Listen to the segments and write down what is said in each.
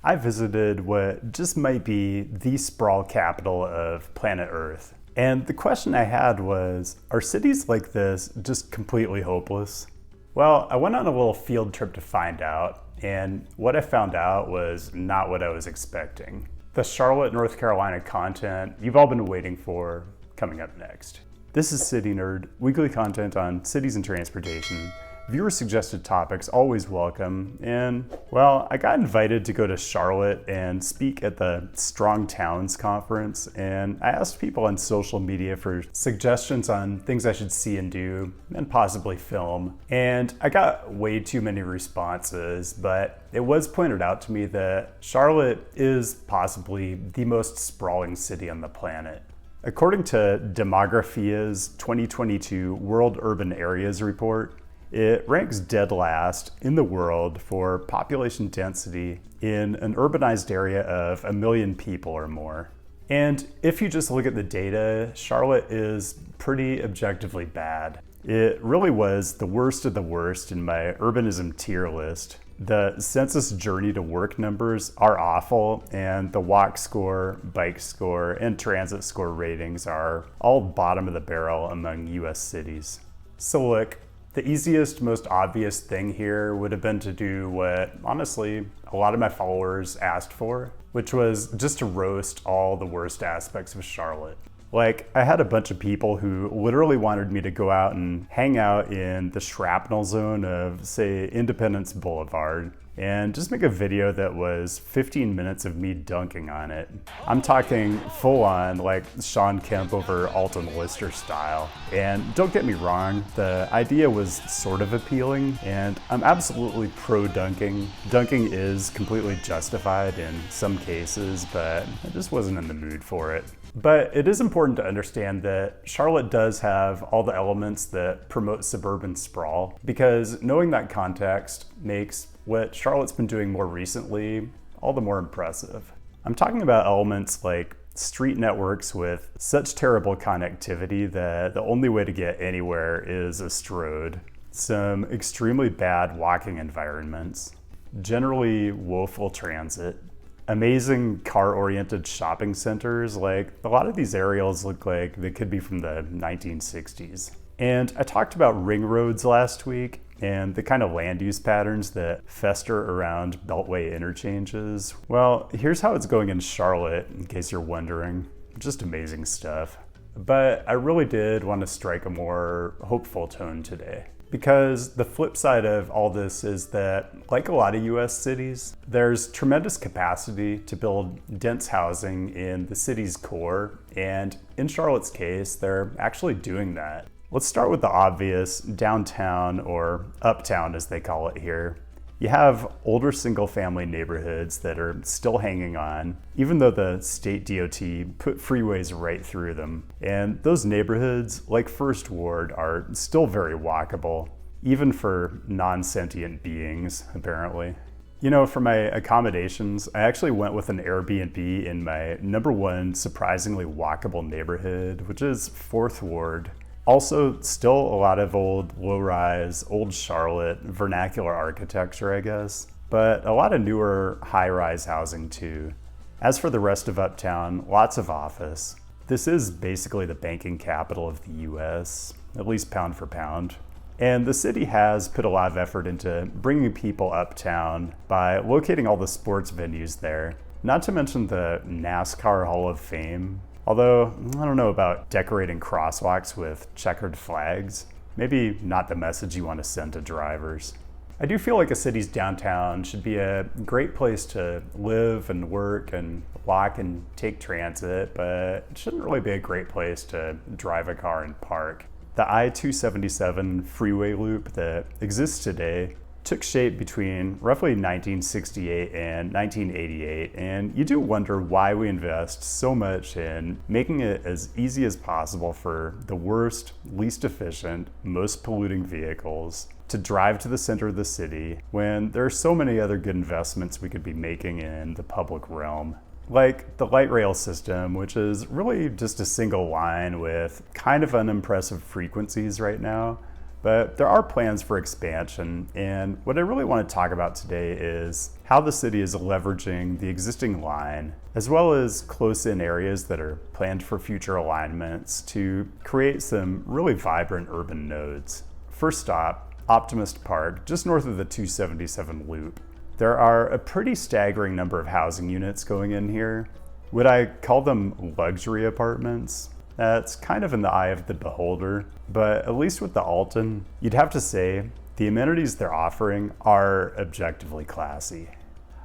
I visited what just might be the sprawl capital of planet Earth. And the question I had was, are cities like this just completely hopeless? Well, I went on a little field trip to find out, and what I found out was not what I was expecting. The Charlotte, North Carolina content you've all been waiting for coming up next. This is CityNerd, weekly content on cities and transportation. Viewer suggested topics always welcome, and well, I got invited to go to Charlotte and speak at the Strong Towns conference, and I asked people on social media for suggestions on things I should see and do, and possibly film. And I got way too many responses, but it was pointed out to me that Charlotte is possibly the most sprawling city on the planet. According to Demographia's 2022 World Urban Areas Report, it ranks dead last in the world for population density in an urbanized area of 1 million people or more. And if you just look at the data, Charlotte is pretty objectively bad. It really was the worst of the worst in my urbanism tier list. The census journey to work numbers are awful, and the walk score, bike score, and transit score ratings are all bottom of the barrel among US cities. So look, the easiest, most obvious thing here would have been to do what, honestly, a lot of my followers asked for, which was just to roast all the worst aspects of Charlotte. Like, I had a bunch of people who literally wanted me to go out and hang out in the shrapnel zone of, say, Independence Boulevard, and just make a video that was 15 minutes of me dunking on it. I'm talking full on, like Sean Kemp over Alton Lister style. And don't get me wrong, the idea was sort of appealing, and I'm absolutely pro dunking. Dunking is completely justified in some cases, but I just wasn't in the mood for it. But it is important to understand that Charlotte does have all the elements that promote suburban sprawl, because knowing that context makes what Charlotte's been doing more recently all the more impressive. I'm talking about elements like street networks with such terrible connectivity that the only way to get anywhere is a stroad, some extremely bad walking environments, generally woeful transit, amazing car-oriented shopping centers. Like, a lot of these areas look like they could be from the 1960s. And I talked about ring roads last week and the kind of land use patterns that fester around beltway interchanges. Well, here's how it's going in Charlotte, in case you're wondering. Just amazing stuff. But I really did want to strike a more hopeful tone today, because the flip side of all this is that, like a lot of US cities, there's tremendous capacity to build dense housing in the city's core, and in Charlotte's case, they're actually doing that. Let's start with the obvious, downtown, or Uptown as they call it here. You have older single-family neighborhoods that are still hanging on, even though the state DOT put freeways right through them. And those neighborhoods, like First Ward, are still very walkable, even for non-sentient beings, apparently. You know, for my accommodations, I actually went with an Airbnb in my number one surprisingly walkable neighborhood, which is Fourth Ward. Also, still a lot of old low-rise, old Charlotte, vernacular architecture, I guess, but a lot of newer high-rise housing too. As for the rest of Uptown, lots of office. This is basically the banking capital of the US, at least pound for pound. And the city has put a lot of effort into bringing people uptown by locating all the sports venues there, not to mention the NASCAR Hall of Fame. Although, I don't know about decorating crosswalks with checkered flags. Maybe not the message you want to send to drivers. I do feel like a city's downtown should be a great place to live and work and walk and take transit, but it shouldn't really be a great place to drive a car and park. The I-277 freeway loop that exists today took shape between roughly 1968 and 1988, and you do wonder why we invest so much in making it as easy as possible for the worst, least efficient, most polluting vehicles to drive to the center of the city when there are so many other good investments we could be making in the public realm. Like the light rail system, which is really just a single line with kind of unimpressive frequencies right now, But there are plans for expansion, and what I really want to talk about today is how the city is leveraging the existing line, as well as close-in areas that are planned for future alignments to create some really vibrant urban nodes. First stop, Optimist Park, just north of the 277 loop. There are a pretty staggering number of housing units going in here. Would I call them luxury apartments? That's kind of in the eye of the beholder, but at least with the Alton, you'd have to say the amenities they're offering are objectively classy.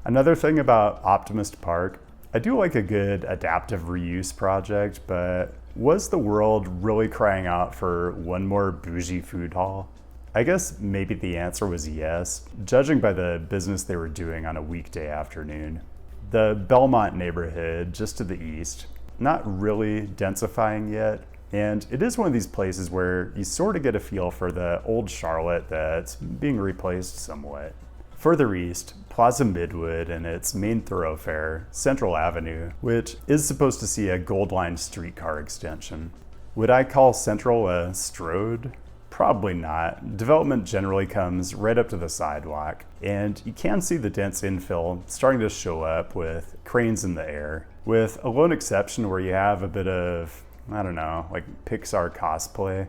Another thing about Optimist Park, I do like a good adaptive reuse project, but was the world really crying out for one more bougie food hall? I guess maybe the answer was yes, judging by the business they were doing on a weekday afternoon. The Belmont neighborhood, just to the east, not really densifying yet, and it is one of these places where you sort of get a feel for the old Charlotte that's being replaced somewhat. Further east, Plaza Midwood and its main thoroughfare, Central Avenue, which is supposed to see a Gold Line streetcar extension. Would I call Central a Strode? Probably not. Development generally comes right up to the sidewalk, and you can see the dense infill starting to show up with cranes in the air, with a lone exception where you have a bit of, I don't know, like Pixar cosplay.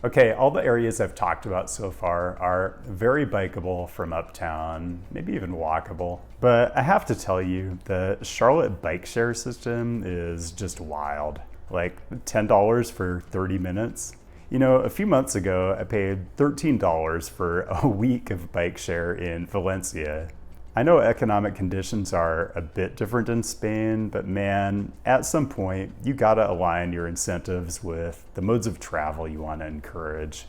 Okay, all the areas I've talked about so far are very bikeable from Uptown, maybe even walkable. But I have to tell you, the Charlotte bike share system is just wild. Like $10 for 30 minutes. You know, a few months ago, I paid $13 for a week of bike share in Valencia. I know economic conditions are a bit different in Spain, but man, at some point, you gotta align your incentives with the modes of travel you wanna encourage.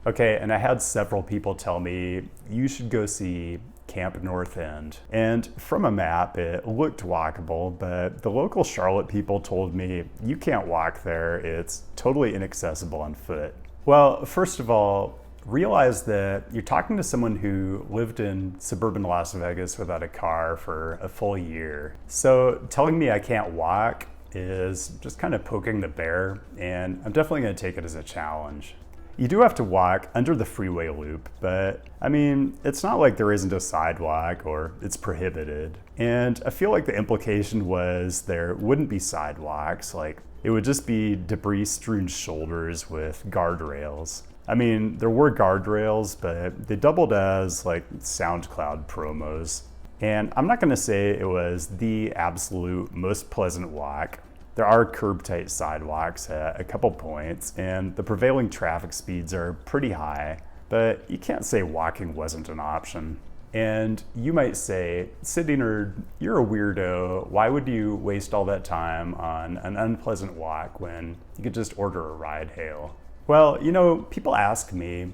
Okay, and I had several people tell me, you should go see Camp North End. And from a map, it looked walkable, but the local Charlotte people told me, you can't walk there, it's totally inaccessible on foot. Well, first of all, realize that you're talking to someone who lived in suburban Las Vegas without a car for a full year. So telling me I can't walk is just kind of poking the bear, and I'm definitely gonna take it as a challenge. You do have to walk under the freeway loop, but I mean, it's not like there isn't a sidewalk or it's prohibited. And I feel like the implication was there wouldn't be sidewalks, like it would just be debris-strewn shoulders with guardrails. I mean, there were guardrails, but they doubled as like SoundCloud promos. And I'm not gonna say it was the absolute most pleasant walk. There are curb-tight sidewalks at a couple points, and the prevailing traffic speeds are pretty high, but you can't say walking wasn't an option. And you might say, CityNerd, you're a weirdo. Why would you waste all that time on an unpleasant walk when you could just order a ride hail? Well, you know, people ask me,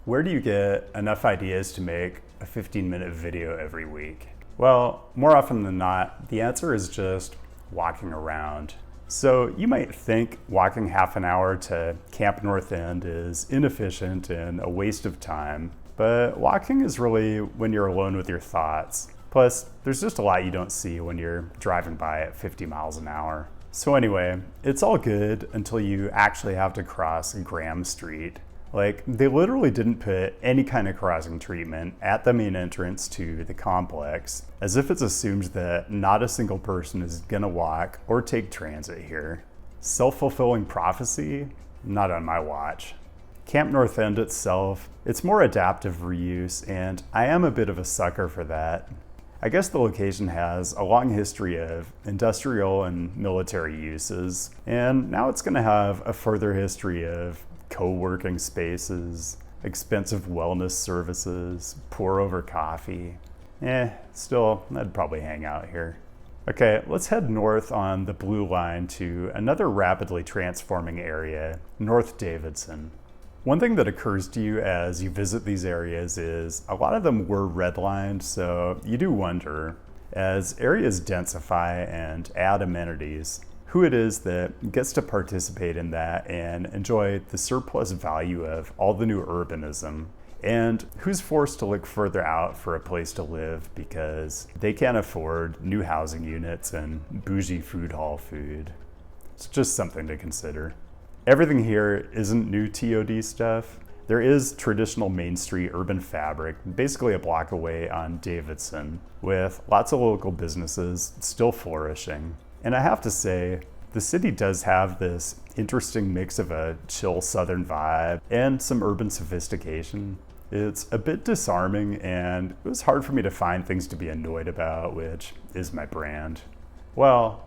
where do you get enough ideas to make a 15-minute video every week? Well, more often than not, the answer is just walking around. So you might think walking half an hour to Camp North End is inefficient and a waste of time, but walking is really when you're alone with your thoughts. Plus, there's just a lot you don't see when you're driving by at 50 miles an hour. So anyway, it's all good until you actually have to cross Graham Street. Like, they literally didn't put any kind of crossing treatment at the main entrance to the complex, as if it's assumed that not a single person is gonna walk or take transit here. Self-fulfilling prophecy? Not on my watch. Camp North End itself, it's more adaptive reuse, and I am a bit of a sucker for that. I guess the location has a long history of industrial and military uses, and now it's gonna have a further history of co-working spaces, expensive wellness services, pour over coffee. Still, I'd probably hang out here. Okay, let's head north on the Blue Line to another rapidly transforming area, North Davidson. One thing that occurs to you as you visit these areas is a lot of them were redlined, so you do wonder, as areas densify and add amenities, who it is that gets to participate in that and enjoy the surplus value of all the new urbanism, and who's forced to look further out for a place to live because they can't afford new housing units and bougie food hall food. It's just something to consider. Everything here isn't new TOD stuff. There is traditional Main Street urban fabric, basically a block away on Davidson, with lots of local businesses still flourishing. And I have to say, the city does have this interesting mix of a chill southern vibe and some urban sophistication. It's a bit disarming, and it was hard for me to find things to be annoyed about, which is my brand. Well,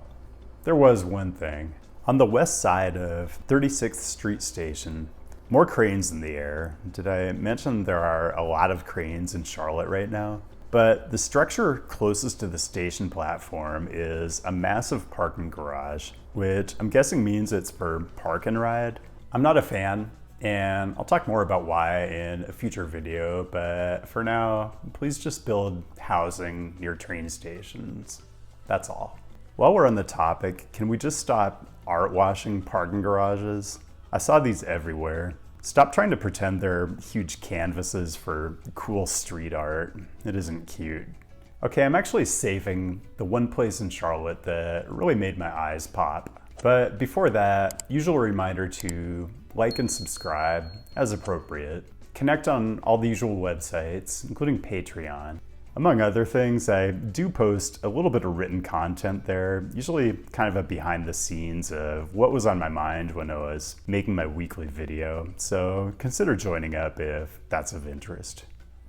there was one thing. On the west side of 36th Street Station, more cranes in the air. Did I mention there are a lot of cranes in Charlotte right now? But the structure closest to the station platform is a massive parking garage, which I'm guessing means it's for park and ride. I'm not a fan, and I'll talk more about why in a future video, but for now, please just build housing near train stations. That's all. While we're on the topic, can we just stop art washing parking garages? I saw these everywhere. Stop trying to pretend they're huge canvases for cool street art. It isn't cute. Okay, I'm actually saving the one place in Charlotte that really made my eyes pop. But before that, usual reminder to like and subscribe as appropriate. Connect on all the usual websites, including Patreon. Among other things, I do post a little bit of written content there, usually kind of a behind the scenes of what was on my mind when I was making my weekly video, so consider joining up if that's of interest.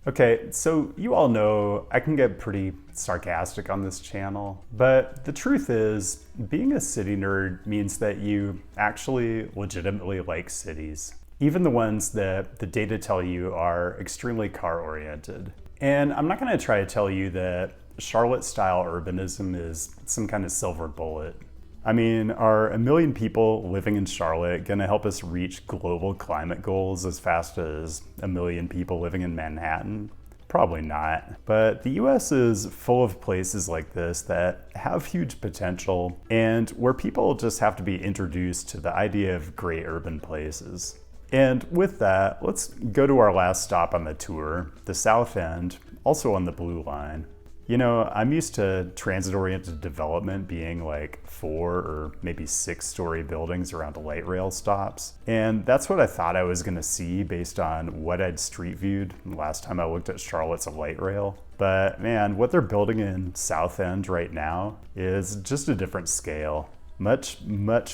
Okay, so you all know I can get pretty sarcastic on this channel, but the truth is, being a city nerd means that you actually legitimately like cities, even the ones that the data tell you are extremely car-oriented. And I'm not going to try to tell you that Charlotte-style urbanism is some kind of silver bullet. I mean, are a million people living in Charlotte going to help us reach global climate goals as fast as a million people living in Manhattan? Probably not. But the US is full of places like this that have huge potential and where people just have to be introduced to the idea of great urban places. And with that, let's go to our last stop on the tour, the South End, also on the Blue Line. You know, I'm used to transit-oriented development being like 4 or maybe 6-story buildings around light rail stops. And that's what I thought I was gonna see based on what I'd street viewed last time I looked at Charlotte's light rail. But man, what they're building in South End right now is just a different scale. Much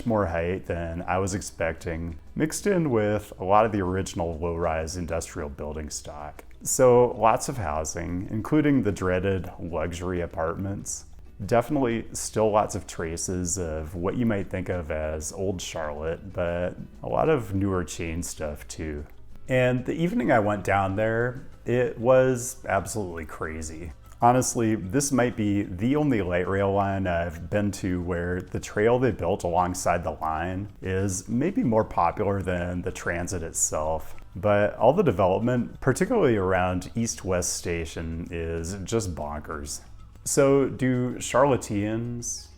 more height than I was expecting, mixed in with a lot of the original low-rise industrial building stock. So lots of housing, including the dreaded luxury apartments. Definitely still lots of traces of what you might think of as old Charlotte, but a lot of newer chain stuff too. And the evening I went down there, it was absolutely crazy. Honestly, this might be the only light rail line I've been to where the trail they built alongside the line is maybe more popular than the transit itself. But all the development, particularly around East-West Station, is just bonkers. So do Charlotteans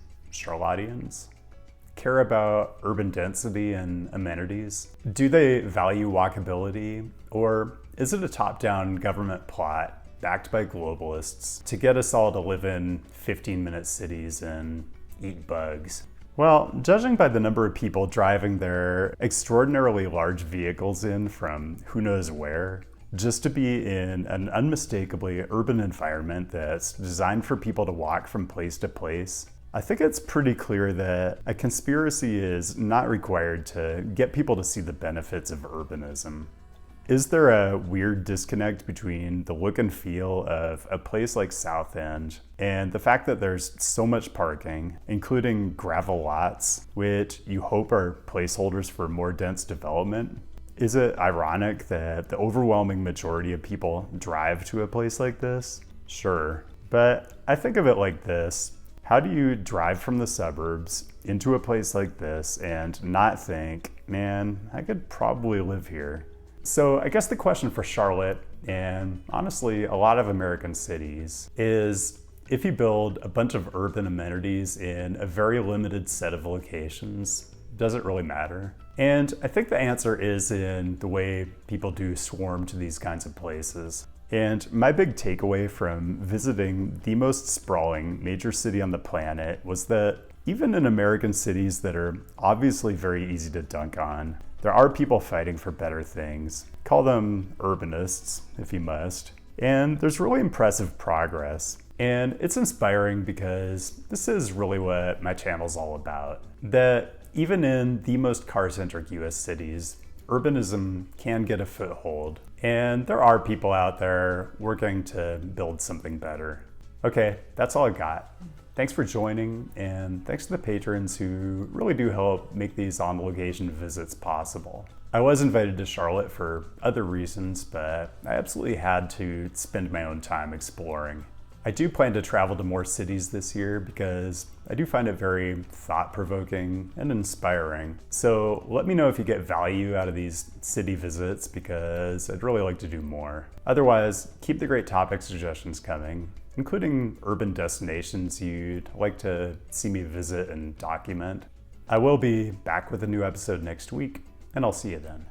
care about urban density and amenities? Do they value walkability? Or is it a top-down government plot backed by globalists to get us all to live in 15-minute cities and eat bugs? Well, judging by the number of people driving their extraordinarily large vehicles in from who knows where, just to be in an unmistakably urban environment that's designed for people to walk from place to place, I think it's pretty clear that a conspiracy is not required to get people to see the benefits of urbanism. Is there a weird disconnect between the look and feel of a place like South End and the fact that there's so much parking, including gravel lots, which you hope are placeholders for more dense development? Is it ironic that the overwhelming majority of people drive to a place like this? Sure, but I think of it like this. How do you drive from the suburbs into a place like this and not think, man, I could probably live here? So I guess the question for Charlotte, and honestly a lot of American cities, is if you build a bunch of urban amenities in a very limited set of locations, does it really matter? And I think the answer is in the way people do swarm to these kinds of places. And my big takeaway from visiting the most sprawling major city on the planet was that even in American cities that are obviously very easy to dunk on, There are people fighting for better things. Call them urbanists, if you must. And there's really impressive progress. And it's inspiring because this is really what my channel's all about. That even in the most car-centric US cities, urbanism can get a foothold. And there are people out there working to build something better. Okay, that's all I got. Thanks for joining, and thanks to the patrons who really do help make these on-location visits possible. I was invited to Charlotte for other reasons, but I absolutely had to spend my own time exploring. I do plan to travel to more cities this year because I do find it very thought-provoking and inspiring. So let me know if you get value out of these city visits because I'd really like to do more. Otherwise, keep the great topic suggestions coming, including urban destinations you'd like to see me visit and document. I will be back with a new episode next week, and I'll see you then.